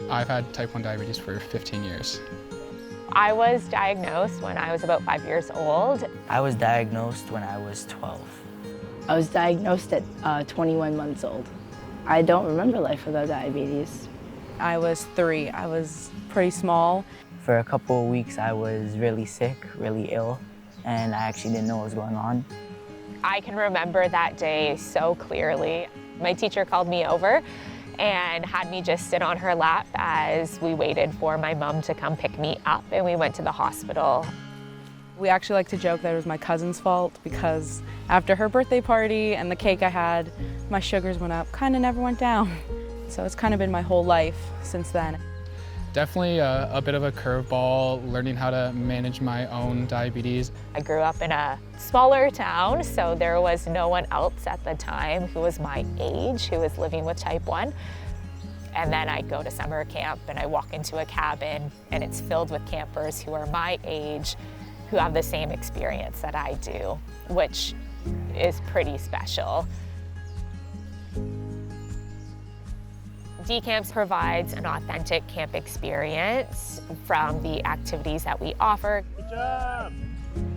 I've had type 1 diabetes for 15 years. I was diagnosed when I was about 5 years old. I was diagnosed when I was 12. I was diagnosed at 21 months old. I don't remember life without diabetes. I was 3. I was pretty small. For a couple of weeks, I was really sick, really ill, and I actually didn't know what was going on. I can remember that day so clearly. My teacher called me over and had me just sit on her lap as we waited for my mom to come pick me up, and we went to the hospital. We actually like to joke that it was my cousin's fault because after her birthday party and the cake I had, my sugars went up, kind of never went down. So it's kind of been my whole life since then. Definitely a bit of a curveball, learning how to manage my own diabetes. I grew up in a smaller town, so there was no one else at the time who was my age who was living with type 1. And then I go to summer camp and I walk into a cabin and it's filled with campers who are my age, who have the same experience that I do, which is pretty special. DCamps provides an authentic camp experience from the activities that we offer. Good job.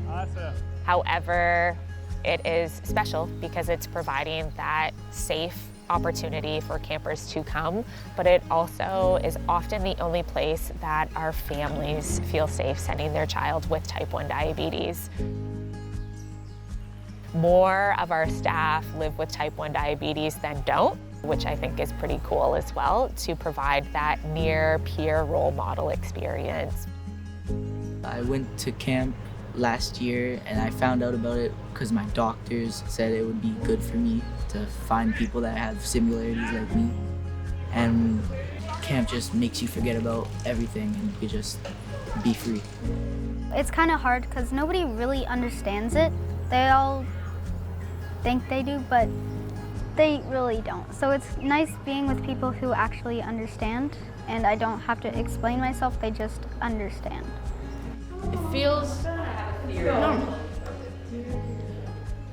Awesome. However, it is special because it's providing that safe opportunity for campers to come, but it also is often the only place that our families feel safe sending their child with type 1 diabetes. More of our staff live with type 1 diabetes than don't, which I think is pretty cool as well, to provide that near peer role model experience. I went to camp last year and I found out about it because my doctors said it would be good for me to find people that have similarities like me. And camp just makes you forget about everything and you just be free. It's kind of hard because nobody really understands it. They all think they do, but they really don't. So it's nice being with people who actually understand, and I don't have to explain myself, they just understand. It feels normal.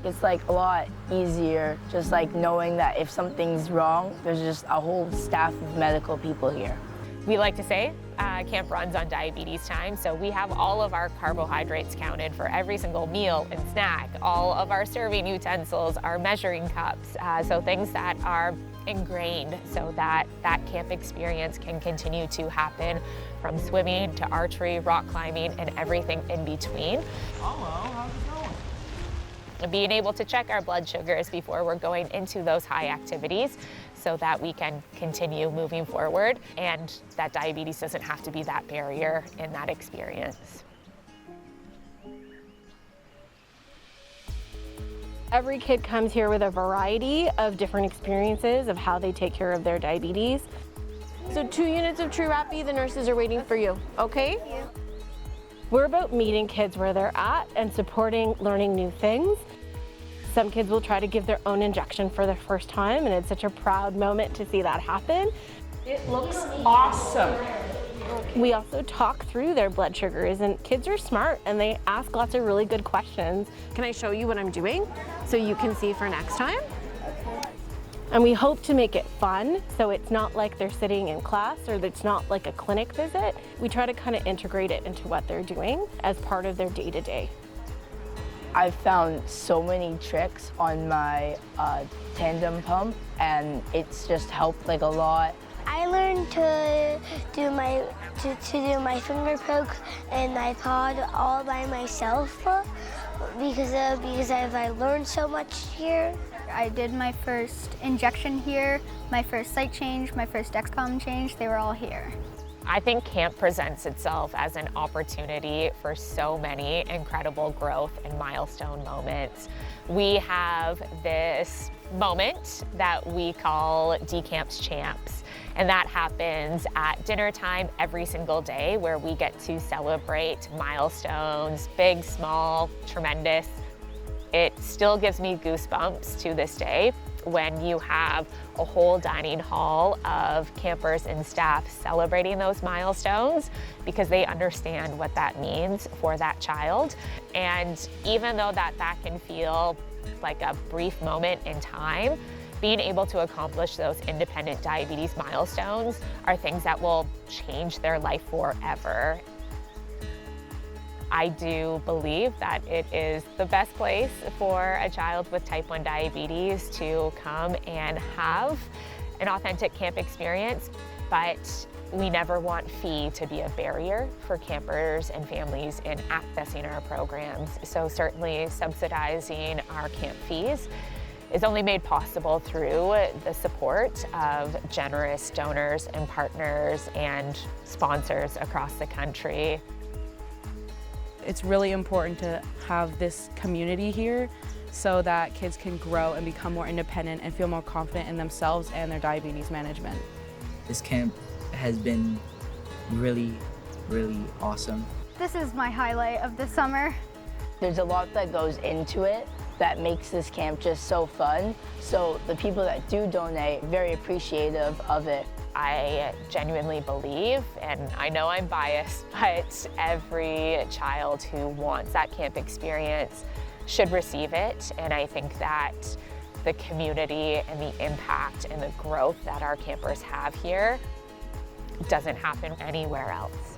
It's like a lot easier just like knowing that if something's wrong, there's just a whole staff of medical people here. We like to say camp runs on diabetes time, so we have all of our carbohydrates counted for every single meal and snack, all of our serving utensils, our measuring cups, so things that are ingrained so that that camp experience can continue to happen, from swimming to archery, rock climbing, and everything in between. Hello, how's it going? Being able to check our blood sugars before we're going into those high activities so that we can continue moving forward and that diabetes doesn't have to be that barrier in that experience. Every kid comes here with a variety of different experiences of how they take care of their diabetes. So 2 units of True Rappy, the nurses are waiting for you, okay? Thank you. We're about meeting kids where they're at and supporting learning new things. Some kids will try to give their own injection for the first time, and it's such a proud moment to see that happen. It looks awesome. We also talk through their blood sugars, and kids are smart and they ask lots of really good questions. Can I show you what I'm doing so you can see for next time? And we hope to make it fun, so it's not like they're sitting in class or it's not like a clinic visit. We try to kind of integrate it into what they're doing as part of their day-to-day. I've found so many tricks on my tandem pump, and it's just helped like a lot. I learned to do my finger poke and iPod all by myself because I learned so much here. I did my first injection here, my first site change, my first Dexcom change, they were all here. I think camp presents itself as an opportunity for so many incredible growth and milestone moments. We have this moment that we call DCamps Champs, and that happens at dinner time every single day, where we get to celebrate milestones, big, small, tremendous. It still gives me goosebumps to this day when you have a whole dining hall of campers and staff celebrating those milestones, because they understand what that means for that child. And even though that can feel like a brief moment in time, Being able to accomplish those independent diabetes milestones are things that will change their life forever. I do believe that it is the best place for a child with type 1 diabetes to come and have an authentic camp experience, but we never want fee to be a barrier for campers and families in accessing our programs. So certainly subsidizing our camp fees is only made possible through the support of generous donors and partners and sponsors across the country. It's really important to have this community here so that kids can grow and become more independent and feel more confident in themselves and their diabetes management. This camp has been really, really awesome. This is my highlight of the summer. There's a lot that goes into it that makes this camp just so fun. So the people that do donate, very appreciative of it. I genuinely believe, and I know I'm biased, but every child who wants that camp experience should receive it. And I think that the community and the impact and the growth that our campers have here doesn't happen anywhere else.